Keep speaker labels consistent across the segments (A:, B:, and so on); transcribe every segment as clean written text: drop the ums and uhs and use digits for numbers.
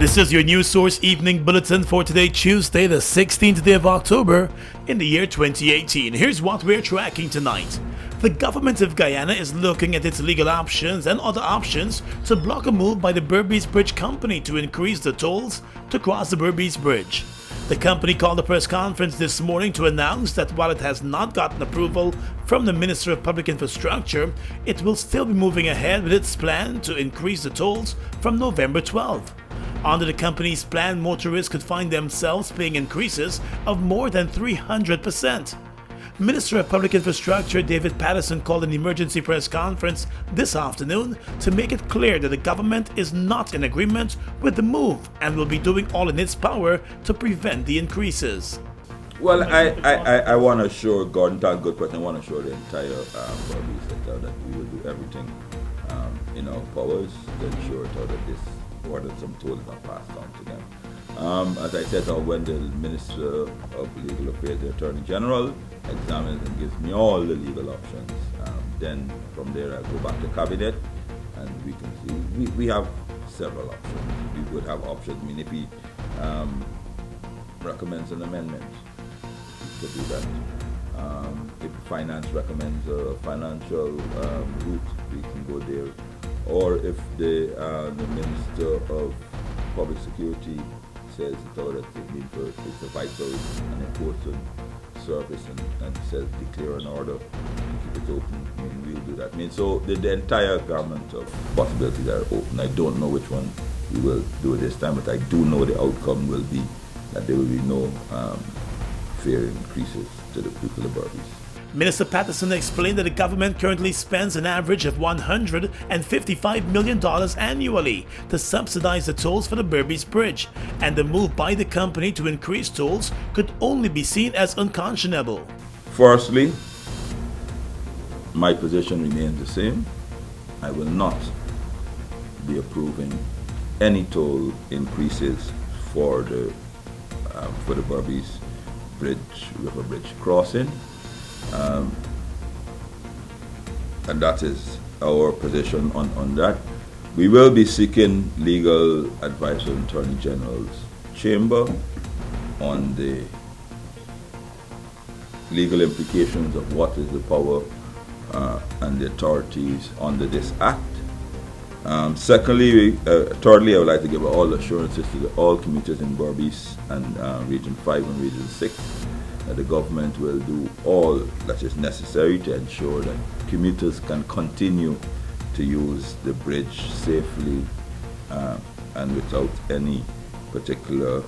A: This is your News Source Evening Bulletin for today, Tuesday, the 16th day of October in the year 2018. Here's what we're tracking tonight. The government of Guyana is looking at its legal options and other options to block a move by the Berbice Bridge company to increase the tolls to cross the Berbice Bridge. The company called a press conference this morning to announce that while it has not gotten approval from the Minister of Public Infrastructure, it will still be moving ahead with its plan to increase the tolls from November 12. Under the company's plan, motorists could find themselves paying increases of more than 300%. Minister of Public Infrastructure David Patterson called an emergency press conference this afternoon to make it clear that the government is not in agreement with the move and will be doing all in its power to prevent the increases.
B: Well, I want to assure Gordon, good question. I want to assure the entire Berbice sector that we will do everything in our powers to ensure that this some tolls are passed on to them. As I said, when the Minister of Legal Affairs, the Attorney General, examines and gives me all the legal options, then from there I go back to Cabinet and we can see. We have several options. We would have options. I mean, if he recommends an amendment, we could do that. If Finance recommends a financial route, we can go there. Or if the Minister of Public Security says that it's a vital and important service and says declare an order to keep it open, I mean, we'll do that. I mean, so the entire gamut of possibilities are open. I don't know which one we will do this time, but I do know the outcome will be that there will be no fare increases to the people of Berbice.
A: Minister Patterson explained that the government currently spends an average of $155 million annually to subsidize the tolls for the Berbice Bridge, and the move by the company to increase tolls could only be seen as unconscionable.
B: Firstly, my position remains the same. I will not be approving any toll increases for the Berbice Bridge, River Bridge crossing. And that is our position on that. We will be seeking legal advice from the Attorney General's chamber on the legal implications of what is the power and the authorities under this act. Thirdly, I would like to give all assurances to all commuters in Berbice and Region 5 and Region 6 that the government will do all that is necessary to ensure that commuters can continue to use the bridge safely and without any particular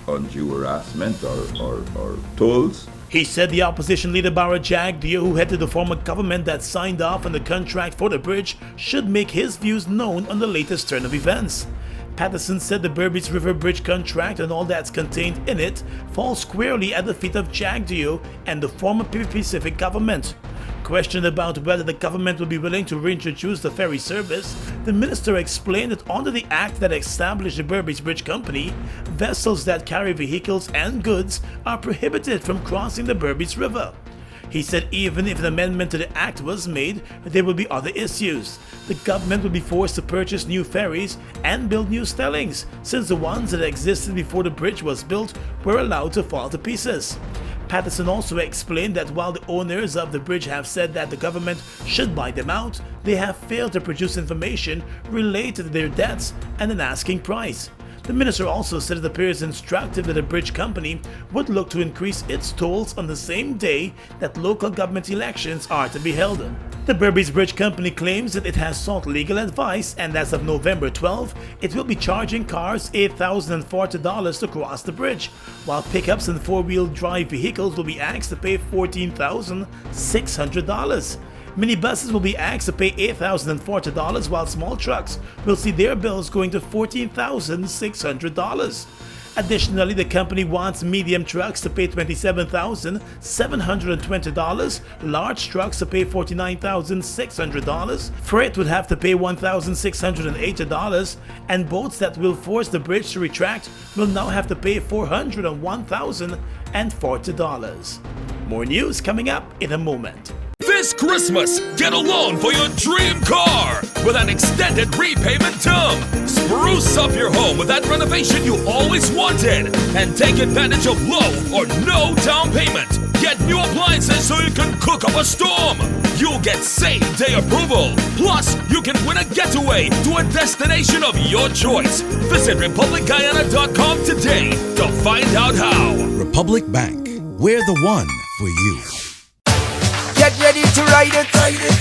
B: undue harassment or tolls.
A: He said the opposition leader Barra Jagdeo, who headed the former government that signed off on the contract for the bridge, should make his views known on the latest turn of events. Patterson said the Berbice River Bridge contract and all that's contained in it falls squarely at the feet of Jagdeo and the former Pacific government. Questioned about whether the government would be willing to reintroduce the ferry service, the minister explained that under the act that established the Berbice Bridge Company, vessels that carry vehicles and goods are prohibited from crossing the Berbice River. He said even if an amendment to the act was made, there would be other issues. The government would be forced to purchase new ferries and build new stellings, since the ones that existed before the bridge was built were allowed to fall to pieces. Patterson also explained that while the owners of the bridge have said that the government should buy them out, they have failed to produce information related to their debts and an asking price. The minister also said it appears instructive that a bridge company would look to increase its tolls on the same day that local government elections are to be held. The Berbice Bridge Company claims that it has sought legal advice, and as of November 12, it will be charging cars $8,040 to cross the bridge, while pickups and four-wheel drive vehicles will be asked to pay $14,600. Minibuses will be asked to pay $8,040, while small trucks will see their bills going to $14,600. Additionally, the company wants medium trucks to pay $27,720, large trucks to pay $49,600, freight would have to pay $1,680, and boats that will force the bridge to retract will now have to pay $401,040. More news coming up in a moment.
C: This Christmas, get a loan for your dream car. with an extended repayment term. Spruce up your home with that renovation you always wanted and take advantage of low or no down payment. Get new appliances so you can cook up a storm. You'll get same-day approval. Plus, you can win a getaway to a destination of your choice. Visit RepublicGuyana.com today to find out how.
D: Republic Bank, we're the one for you.
E: Get ready to ride it, ride it.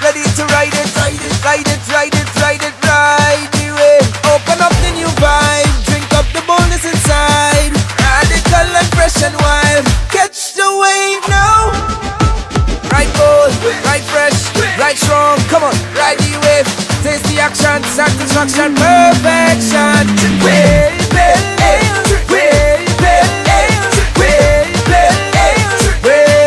E: Ready to ride it, ride it, ride it, ride it, ride it, ride the wave. Open up the new vibe, drink up the boldness inside. Radical and fresh and wild. Catch the wave now. Ride bold, ride fresh, ride strong. Come on, ride the wave. Taste the action, satisfaction, perfection. Wave, wave, wave, wave, wave, wave, wave.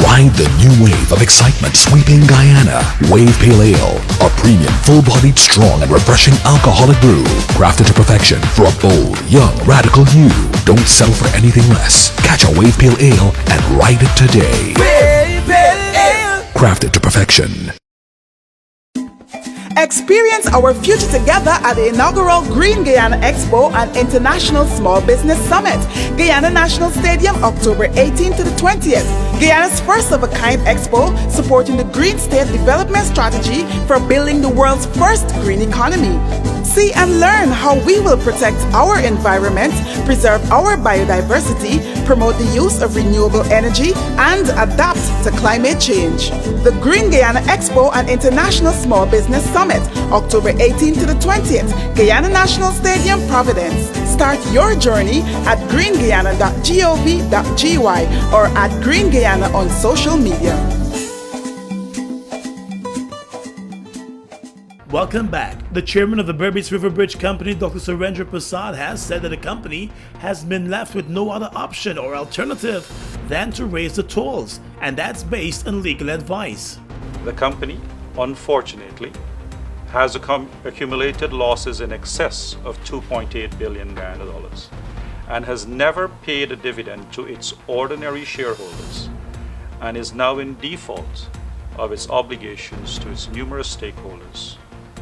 D: Ride the new wave of excitement sweeping Guyana. Wave Pale Ale, a premium, full-bodied, strong and refreshing alcoholic brew, crafted to perfection for a bold, young, radical you. Don't settle for anything less. Catch a Wave Pale Ale and ride it today.
E: Wave Pale Ale.
D: Crafted to perfection.
F: Experience our future together at the inaugural Green Guyana Expo and International Small Business Summit, Guyana National Stadium, October 18th to the 20th. Guyana's first-of-a-kind expo supporting the Green State Development Strategy for building the world's first green economy. See and learn how we will protect our environment, preserve our biodiversity, promote the use of renewable energy, and adapt to climate change. The Green Guyana Expo and International Small Business Summit, October 18th to the 20th, Guyana National Stadium, Providence. Start your journey at greenguyana.gov.gy or at Green Guyana on social media.
A: Welcome back. The chairman of the Berbice River Bridge Company, Dr. Surendra Prasad, has said that the company has been left with no other option or alternative than to raise the tolls, and that's based on legal advice.
G: The company, unfortunately, has accumulated losses in excess of 2.8 billion Guyana dollars and has never paid a dividend to its ordinary shareholders and is now in default of its obligations to its numerous stakeholders,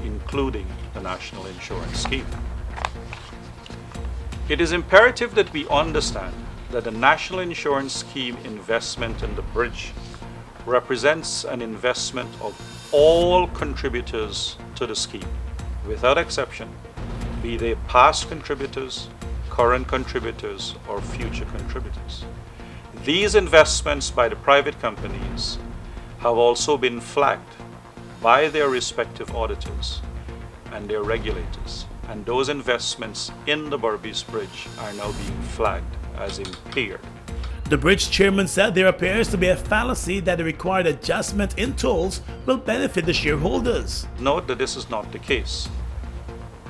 G: including the National Insurance Scheme. It is imperative that we understand that the National Insurance Scheme investment in the bridge represents an investment of all contributors to the scheme, without exception, be they past contributors, current contributors, or future contributors. These investments by the private companies have also been flagged by their respective auditors and their regulators, and those investments in the Berbice Bridge are now being flagged as impaired.
A: The bridge chairman said there appears to be a fallacy that the required adjustment in tolls will benefit the shareholders.
G: Note that this is not the case.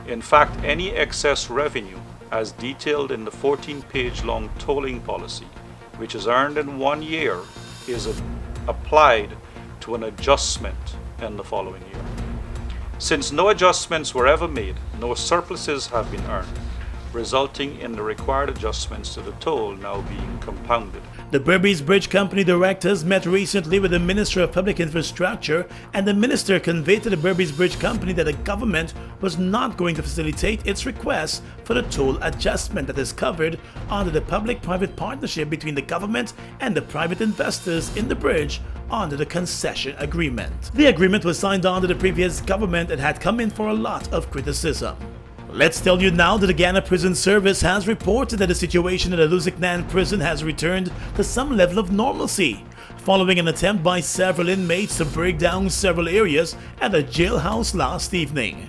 G: In fact, any excess revenue, as detailed in the 14-page long tolling policy, which is earned in 1 year, is applied to an adjustment in the following year. Since no adjustments were ever made, no surpluses have been earned, resulting in the required adjustments to the toll now being compounded.
A: The Berbice Bridge Company directors met recently with the Minister of Public Infrastructure, and the minister conveyed to the Berbice Bridge Company that the government was not going to facilitate its request for the toll adjustment that is covered under the public-private partnership between the government and the private investors in the bridge under the concession agreement. The agreement was signed under the previous government and had come in for a lot of criticism. Let's tell you now that the Guyana Prison Service has reported that the situation at the Lusignan prison has returned to some level of normalcy, following an attempt by several inmates to break down several areas at the jailhouse last evening.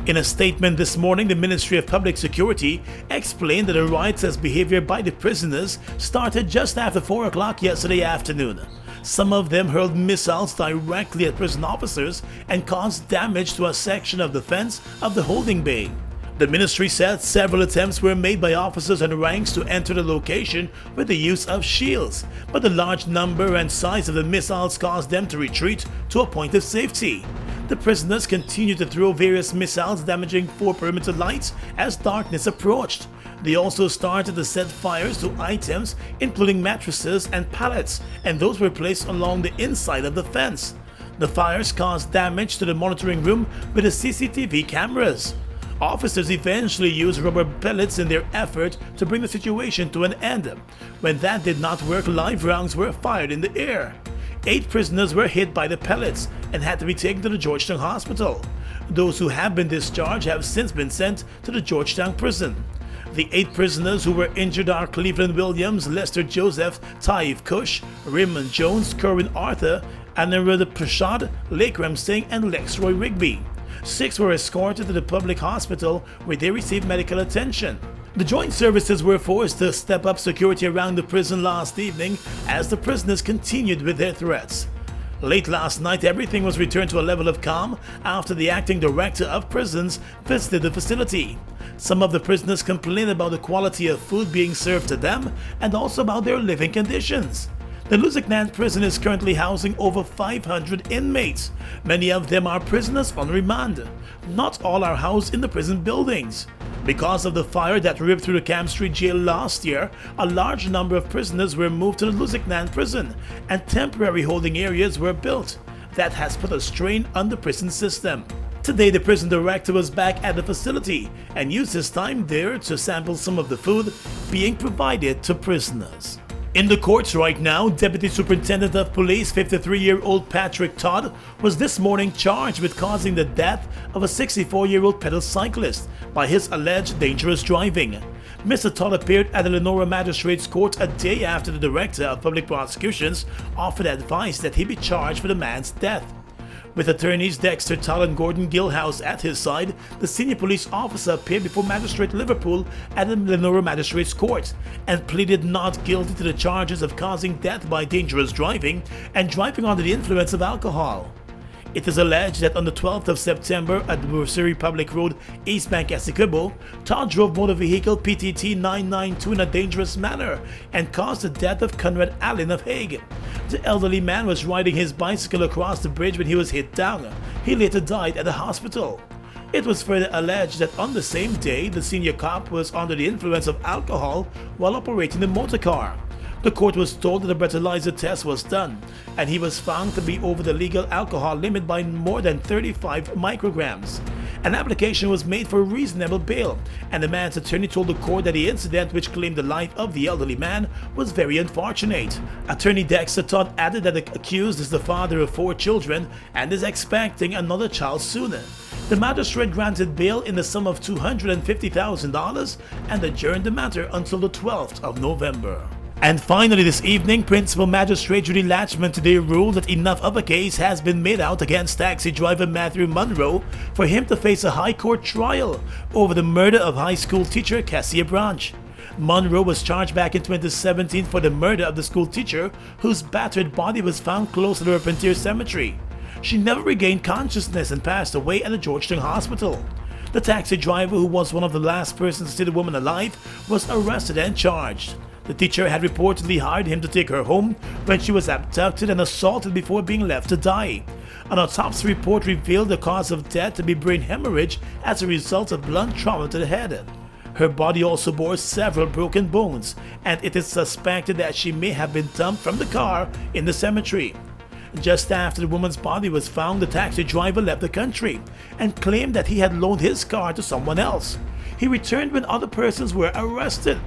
A: In a statement this morning, the Ministry of Public Security explained that the riotous behavior by the prisoners started just after 4 o'clock yesterday afternoon. Some of them hurled missiles directly at prison officers and caused damage to a section of the fence of the holding bay. The ministry said several attempts were made by officers and ranks to enter the location with the use of shields, but the large number and size of the missiles caused them to retreat to a point of safety. The prisoners continued to throw various missiles, damaging 4 perimeter lights as darkness approached. They also started to set fires to items including mattresses and pallets, and those were placed along the inside of the fence. The fires caused damage to the monitoring room with the CCTV cameras. Officers eventually used rubber pellets in their effort to bring the situation to an end. When that did not work, live rounds were fired in the air. 8 prisoners were hit by the pellets and had to be taken to the Georgetown hospital. Those who have been discharged have since been sent to the Georgetown prison. The 8 prisoners who were injured are Cleveland Williams, Lester Joseph, Taif Kush, Raymond Jones, Kerwin Arthur, Anirudh Prasad, Lakram Singh, and Lexroy Rigby. 6 were escorted to the public hospital where they received medical attention. The joint services were forced to step up security around the prison last evening as the prisoners continued with their threats. Late last night, everything was returned to a level of calm after the acting director of prisons visited the facility. Some of the prisoners complained about the quality of food being served to them and also about their living conditions. The Lusignan prison is currently housing over 500 inmates. Many of them are prisoners on remand. Not all are housed in the prison buildings. Because of the fire that ripped through the Camp Street jail last year, a large number of prisoners were moved to the Lusignan prison and temporary holding areas were built. That has put a strain on the prison system. Today, the prison director was back at the facility and used his time there to sample some of the food being provided to prisoners. In the courts right now, Deputy Superintendent of Police 53-year-old Patrick Todd was this morning charged with causing the death of a 64-year-old pedal cyclist by his alleged dangerous driving. Mr. Todd appeared at the Lenora Magistrates Court a day after the Director of Public Prosecutions offered advice that he be charged for the man's death. With attorneys Dexter Todd and Gordon Gilhouse at his side, the senior police officer appeared before Magistrate Liverpool at the Lenora Magistrates Court and pleaded not guilty to the charges of causing death by dangerous driving and driving under the influence of alcohol. It is alleged that on the 12th of September at Bursary Public Road, East Bank, Essequibo, Todd drove motor vehicle PTT 992 in a dangerous manner and caused the death of Conrad Allen of Hague. The elderly man was riding his bicycle across the bridge when he was hit down. He later died at the hospital. It was further alleged that on the same day, the senior cop was under the influence of alcohol while operating the motor car. The court was told that a breathalyzer test was done, and he was found to be over the legal alcohol limit by more than 35 micrograms. An application was made for reasonable bail, and the man's attorney told the court that the incident, which claimed the life of the elderly man, was very unfortunate. Attorney Dexter Todd added that the accused is the father of 4 children and is expecting another child soon. The magistrate granted bail in the sum of $250,000 and adjourned the matter until the 12th of November. And finally this evening, Principal Magistrate Judy Latchman today ruled that enough of a case has been made out against taxi driver Matthew Monroe for him to face a high court trial over the murder of high school teacher Cassia Branch. Monroe was charged back in 2017 for the murder of the school teacher whose battered body was found close to the Repentir Cemetery. She never regained consciousness and passed away at the Georgetown Hospital. The taxi driver, who was one of the last persons to see the woman alive, was arrested and charged. The teacher had reportedly hired him to take her home when she was abducted and assaulted before being left to die. An autopsy report revealed the cause of death to be brain hemorrhage as a result of blunt trauma to the head. Her body also bore several broken bones, and it is suspected that she may have been dumped from the car in the cemetery. Just after the woman's body was found, the taxi driver left the country and claimed that he had loaned his car to someone else. He returned when other persons were arrested.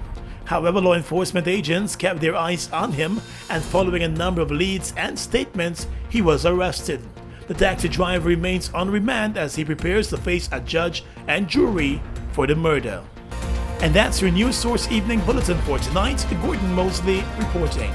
A: However, law enforcement agents kept their eyes on him, and following a number of leads and statements, he was arrested. The taxi driver remains on remand as he prepares to face a judge and jury for the murder. And that's your News Source Evening Bulletin for tonight. Gordon Mosley reporting.